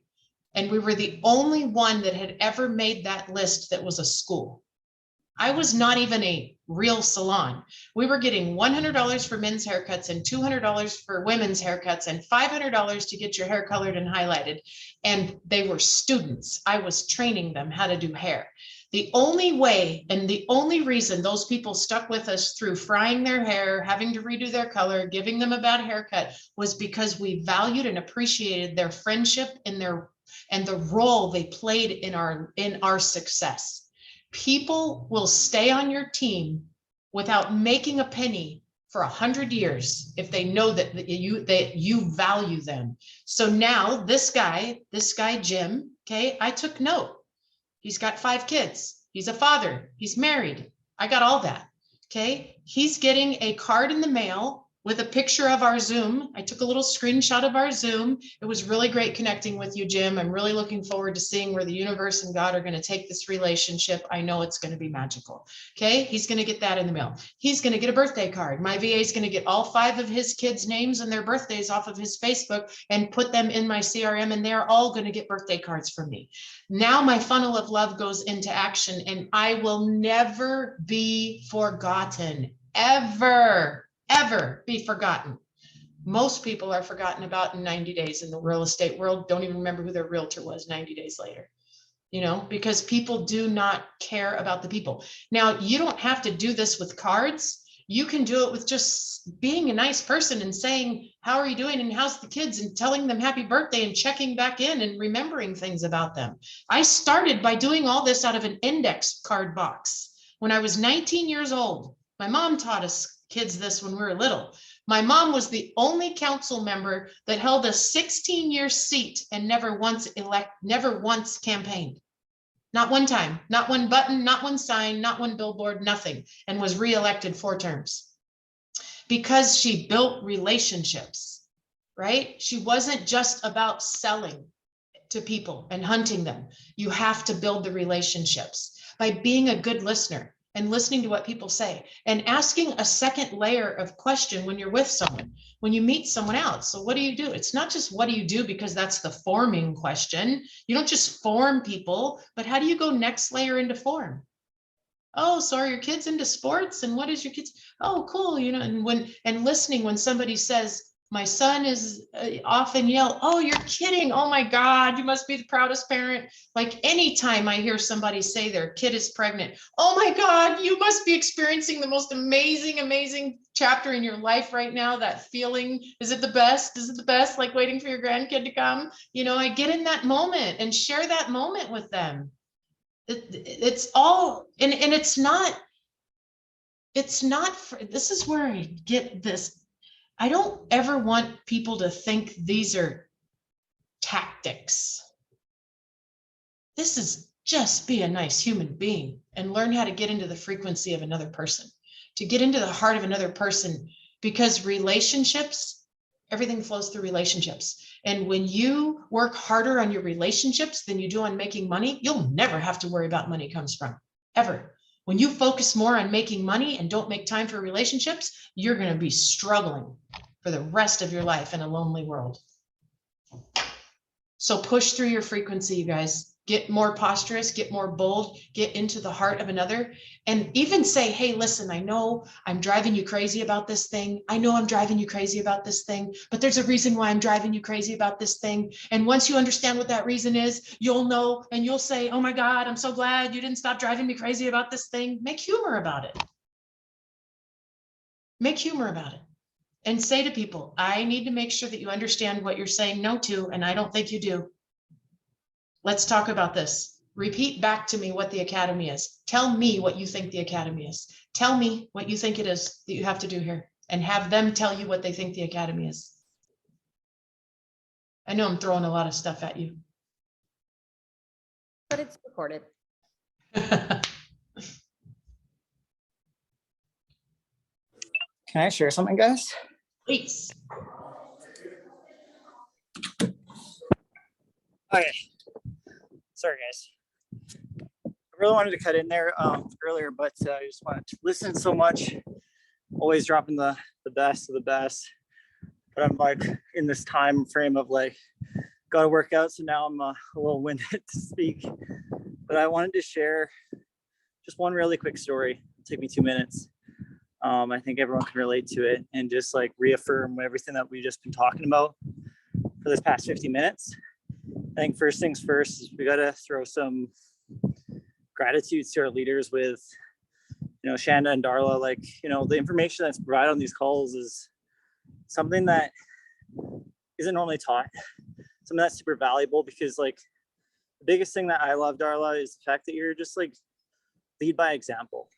A: And we were the only one that had ever made that list that was a school. I was not even a real salon. We were getting $100 for men's haircuts and $200 for women's haircuts and $500 to get your hair colored and highlighted. And they were students. I was training them how to do hair. The only way and the only reason those people stuck with us through frying their hair, having to redo their color, giving them a bad haircut was because we valued and appreciated their friendship and the role they played in our success. People will stay on your team without making a penny for 100 years if they know that you value them. So now this guy, Jim, okay, I took note. He's got 5 kids. He's a father. He's married. I got all that. Okay. He's getting a card in the mail with a picture of our Zoom. I took a little screenshot of our Zoom. It was really great connecting with you, Jim. I'm really looking forward to seeing where the universe and God are going to take this relationship. I know it's going to be magical. Okay. He's going to get that in the mail. He's going to get a birthday card. My VA is going to get all 5 of his kids' names and their birthdays off of his Facebook and put them in my CRM, and they're all going to get birthday cards from me. Now my funnel of love goes into action, and I will never be forgotten, ever be forgotten. Most people are forgotten about in 90 days in the real estate world, don't even remember who their realtor was 90 days later, you know, because people do not care about the people. Now, you don't have to do this with cards. You can do it with just being a nice person and saying, how are you doing? And how's the kids? And telling them happy birthday and checking back in and remembering things about them. I started by doing all this out of an index card box. When I was 19 years old, my mom taught us kids this when we were little. My mom was the only council member that held a 16-year seat and never once campaigned. Not one time, not one button, not one sign, not one billboard, nothing, and was reelected 4 terms. Because she built relationships, right? She wasn't just about selling to people and hunting them. You have to build the relationships by being a good listener and listening to what people say and asking a second layer of question when you're with someone, when you meet someone else. So what do you do? It's not just what do you do, because that's the forming question. You don't just form people, but how do you go next layer into form? Oh, so are your kids into sports? And what is your kids? Oh, cool. You know, and listening when somebody says, my son is off in Yale. Oh, you're kidding. Oh my God, you must be the proudest parent. Like anytime I hear somebody say their kid is pregnant, oh my God, you must be experiencing the most amazing, amazing chapter in your life right now. That feeling, is it the best? Is it the best? Like waiting for your grandkid to come? You know, I get in that moment and share that moment with them. It's all, and it's not, this is where I get this. I don't ever want people to think these are tactics. This is just be a nice human being and learn how to get into the frequency of another person, to get into the heart of another person, because relationships, everything flows through relationships. And when you work harder on your relationships than you do on making money, you'll never have to worry about money comes from, ever. When you focus more on making money and don't make time for relationships, you're going to be struggling for the rest of your life in a lonely world. So push through your frequency, you guys. Get more posturous, get more bold, get into the heart of another, and even say, hey, listen, I know I'm driving you crazy about this thing. I know I'm driving you crazy about this thing, but there's a reason why I'm driving you crazy about this thing. And once you understand what that reason is, you'll know and you'll say, oh my God, I'm so glad you didn't stop driving me crazy about this thing. Make humor about it. Make humor about it. And say to people, I need to make sure that you understand what you're saying no to, and I don't think you do. Let's talk about this. Repeat back to me what the academy is. Tell me what you think the academy is. Tell me what you think it is that you have to do here, and have them tell you what they think the academy is. I know I'm throwing a lot of stuff at you.
B: But it's recorded.
F: Can I share something, guys?
A: Please.
F: Okay. Sorry, guys. I really wanted to cut in there earlier, but I just wanted to listen so much. Always dropping the best of the best. But I'm like in this time frame of like, got to work out. So now I'm a little winded to speak. But I wanted to share just one really quick story. It'll take me 2 minutes. I think everyone can relate to it and just like reaffirm everything that we've just been talking about for this past 50 minutes. I think first things first is we got to throw some gratitude to our leaders with, you know, Shanda and Darla. Like, you know, the information that's provided on these calls is something that isn't normally taught, something that's super valuable, because like the biggest thing that I love, Darla, is the fact that you're just like lead by example,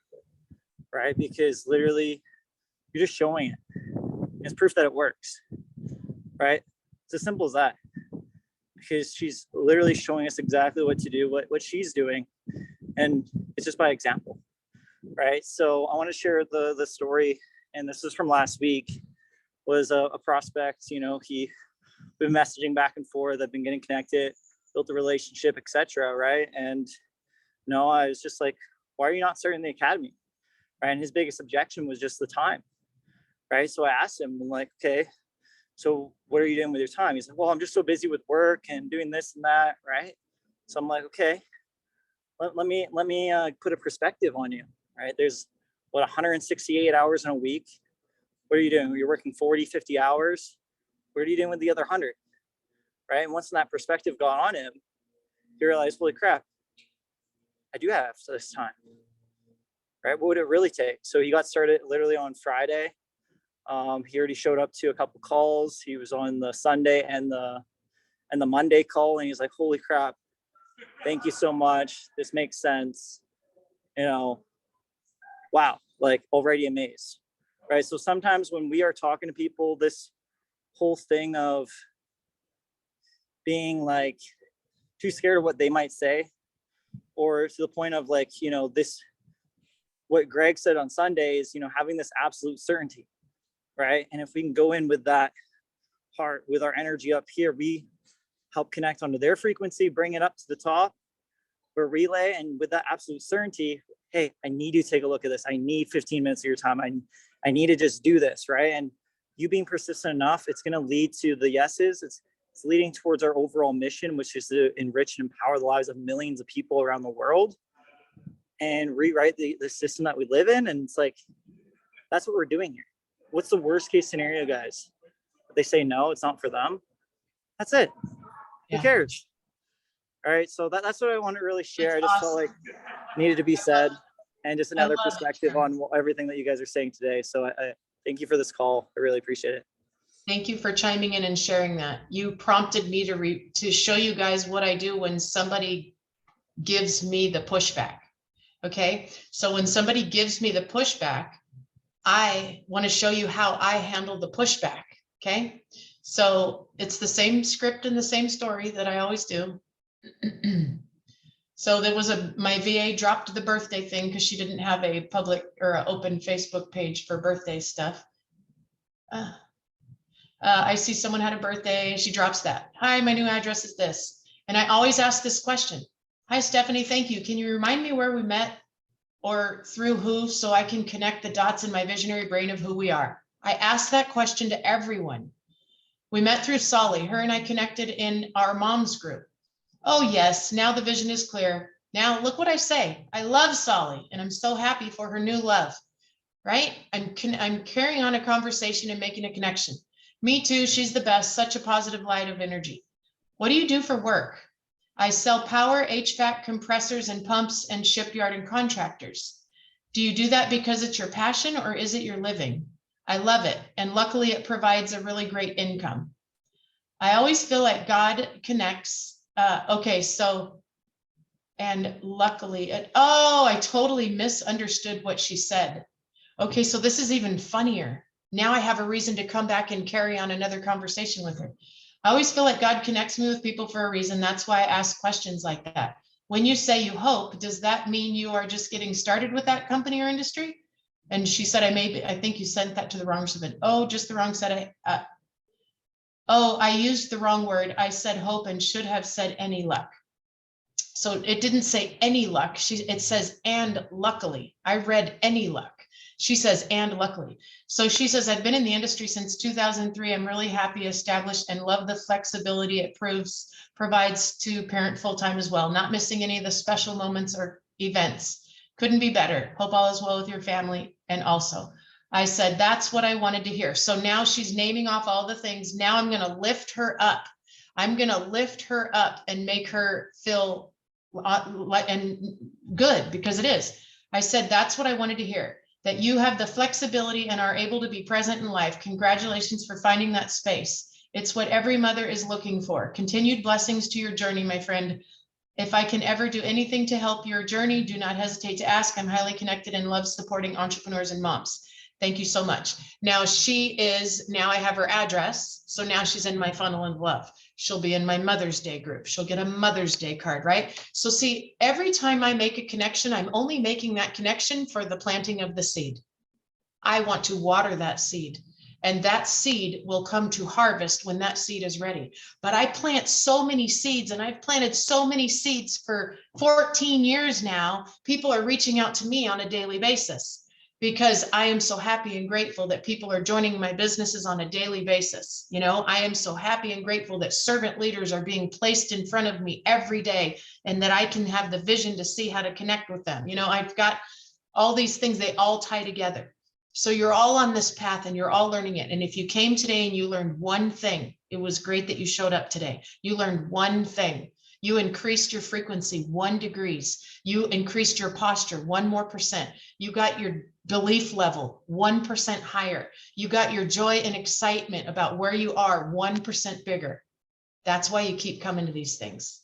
F: right? Because literally you're just showing it. It's proof that it works, right? It's as simple as that. Because she's literally showing us exactly what to do, what she's doing. And it's just by example, right? So I want to share the story, and this is from last week, was a prospect, you know, we've been messaging back and forth, I've been getting connected, built a relationship, etc. right? And no, I was just like, why are you not starting the academy? Right? And his biggest objection was just the time, right? So I asked him, I'm like, okay, so what are you doing with your time? He's like, well, I'm just so busy with work and doing this and that, right? So I'm like, okay, let me put a perspective on you, right? There's what, 168 hours in a week. What are you doing? You're working 40, 50 hours. What are you doing with the other 100, right? And once that perspective got on him, he realized, holy crap, I do have this time, right? What would it really take? So he got started literally on Friday. He already showed up to a couple calls. He was on the Sunday and the Monday call, and he's like, holy crap, thank you so much. This makes sense. You know, wow, like already amazed, right? So sometimes when we are talking to people, this whole thing of being like too scared of what they might say, or to the point of like, you know, this, what Greg said on Sunday is, you know, having this absolute certainty, right? And if we can go in with that heart, with our energy up here, we help connect onto their frequency, bring it up to the top, we're relay, and with that absolute certainty, hey, I need you to take a look at this. I need 15 minutes of your time. I need to just do this, right? And you being persistent enough, it's going to lead to the yeses. It's leading towards our overall mission, which is to enrich and empower the lives of millions of people around the world and rewrite the system that we live in. And it's like, that's what we're doing here. What's the worst case scenario, guys? They say no, it's not for them. That's it.
A: Yeah.
F: Who cares? All right, so that's what I want to really share.
A: It's
F: I just felt like needed to be said, and just another
A: love
F: perspective
A: sharing.
F: on everything that you guys are saying today. So I thank you for this call. I really appreciate it.
A: Thank you for chiming in and sharing that. You prompted me to show you guys what I do when somebody gives me the pushback. Okay, so when somebody gives me the pushback, I want to show you how I handle the pushback. Okay. So it's the same script and the same story that I always do. So there was my VA dropped the birthday thing because she didn't have a public or an open Facebook page for birthday stuff. I see someone had a birthday, she drops that. Hi, my new address is this. And I always ask this question. Hi, Stephanie, thank you. Can you remind me where we met or through who so I can connect the dots in my visionary brain of who we are? I ask that question to everyone. We met through Solly. Her and I connected in our mom's group. Oh, yes, now the vision is clear. Now look what I say. I love Solly and I'm so happy for her new love, right? I'm carrying on a conversation and making a connection. Me too, she's the best, such a positive light of energy. What do you do for work? I sell power, HVAC, compressors and pumps and shipyard and contractors. Do you do that because it's your passion or is it your living? I love it. And luckily it provides a really great income. I always feel like God connects. Okay, so, and luckily, I totally misunderstood what she said. Okay, so this is even funnier. Now I have a reason to come back and carry on another conversation with her. I always feel like God connects me with people for a reason. That's why I ask questions like that. When you say you hope, does that mean you are just getting started with that company or industry? And she said, I think you sent that to the wrong submit. Oh, just the wrong set. I used the wrong word. I said hope and should have said any luck. So it didn't say any luck. It says, and luckily. I read any luck. She says, and luckily. So she says, I've been in the industry since 2003. I'm really happy, established, and love the flexibility it provides to parent full-time as well. Not missing any of the special moments or events. Couldn't be better. Hope all is well with your family. And also, I said, that's what I wanted to hear. So now she's naming off all the things. Now I'm going to lift her up. I'm going to lift her up and make her feel and good, because it is. I said, that's what I wanted to hear, that you have the flexibility and are able to be present in life. Congratulations for finding that space. It's what every mother is looking for. Continued blessings to your journey, my friend. If I can ever do anything to help your journey, do not hesitate to ask. I'm highly connected and love supporting entrepreneurs and moms. Thank you so much. Now now I have her address. So now she's in my funnel of love. She'll be in my Mother's Day group. She'll get a Mother's Day card, right? So see, every time I make a connection, I'm only making that connection for the planting of the seed. I want to water that seed, and that seed will come to harvest when that seed is ready. But I plant so many seeds, and I've planted so many seeds for 14 years now. People are reaching out to me on a daily basis, because I am so happy and grateful that people are joining my businesses on a daily basis. You know, I am so happy and grateful that servant leaders are being placed in front of me every day, and that I can have the vision to see how to connect with them. You know, I've got all these things, they all tie together. So you're all on this path and you're all learning it. And if you came today and you learned one thing, it was great that you showed up today. You learned one thing. You increased your frequency 1 degree. You increased your posture 1 more %. You got your belief level 1% higher. You got your joy and excitement about where you are 1% bigger. That's why you keep coming to these things.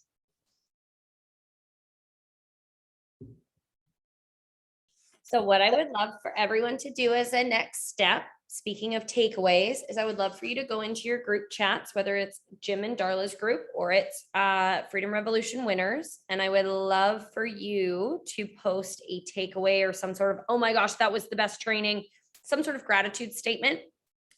B: So what I would love for everyone to do as a next step, speaking of takeaways, is I would love for you to go into your group chats, whether it's Jim and Darla's group or it's Freedom Revolution Winners. And I would love for you to post a takeaway or some sort of, oh my gosh, that was the best training, some sort of gratitude statement.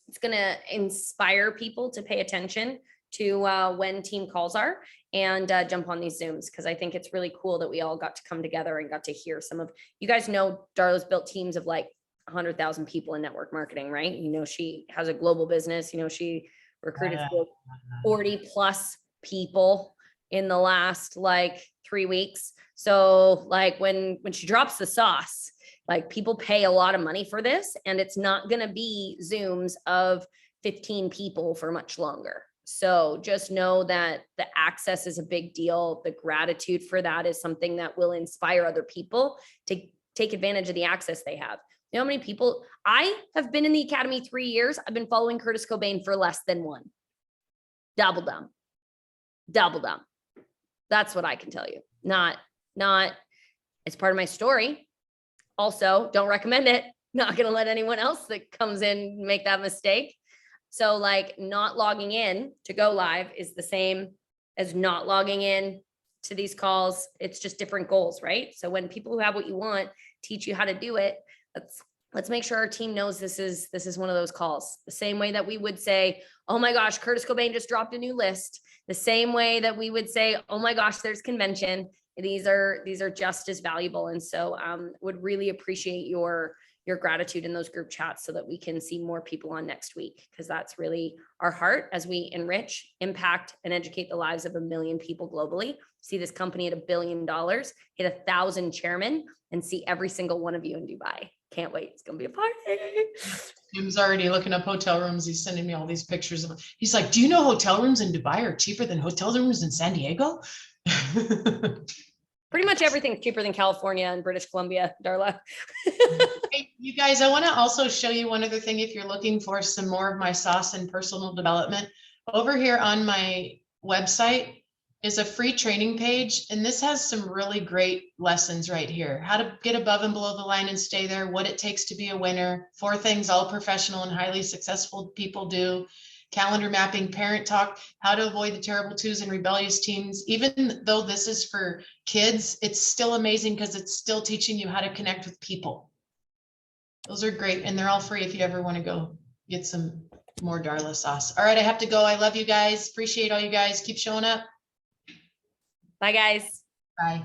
B: It's going to inspire people to pay attention to when team calls are, and jump on these Zooms, because I think it's really cool that we all got to come together and got to hear some of, you guys know Darla's built teams of like 100,000 people in network marketing, right? You know, she has a global business, you know, she recruited 40 plus people in the last like 3 weeks. So like when she drops the sauce, like people pay a lot of money for this, and it's not going to be Zooms of 15 people for much longer. So just know that the access is a big deal. The gratitude for that is something that will inspire other people to take advantage of the access they have. You know how many people, I have been in the academy 3 years. I've been following Curtis Cobain for less than 1. Double dumb. That's what I can tell you. Not, it's part of my story. Also, don't recommend it. not gonna let anyone else that comes in make that mistake. So like not logging in to go live is the same as not logging in to these calls. It's just different goals, right? So when people who have what you want teach you how to do it, let's make sure our team knows this is one of those calls. The same way that we would say, oh my gosh, Curtis Cobain just dropped a new list. The same way that we would say, oh my gosh, there's convention. These are just as valuable. And so would really appreciate your gratitude in those group chats so that we can see more people on next week, because that's really our heart as we enrich, impact, and educate the lives of 1 million people globally. See this company at $1 billion, hit 1,000 chairmen, and see every single one of you in Dubai. Can't wait. It's going to be a party.
A: Tim's already looking up hotel rooms. He's sending me all these pictures of, he's like, do you know hotel rooms in Dubai are cheaper than hotel rooms in San Diego?
B: Pretty much everything's cheaper than California and British Columbia, Darla.
A: Hey, you guys, I want to also show you one other thing. If you're looking for some more of my sauce and personal development, over here on my website is a free training page. And this has some really great lessons right here. How to get above and below the line and stay there, what it takes to be a winner, 4 things all professional and highly successful people do, calendar mapping, parent talk, how to avoid the terrible twos and rebellious teens. Even though this is for kids, it's still amazing because it's still teaching you how to connect with people. Those are great. And they're all free if you ever want to go get some more Darla sauce. All right, I have to go. I love you guys. Appreciate all you guys. Keep showing up.
B: Bye, guys.
A: Bye.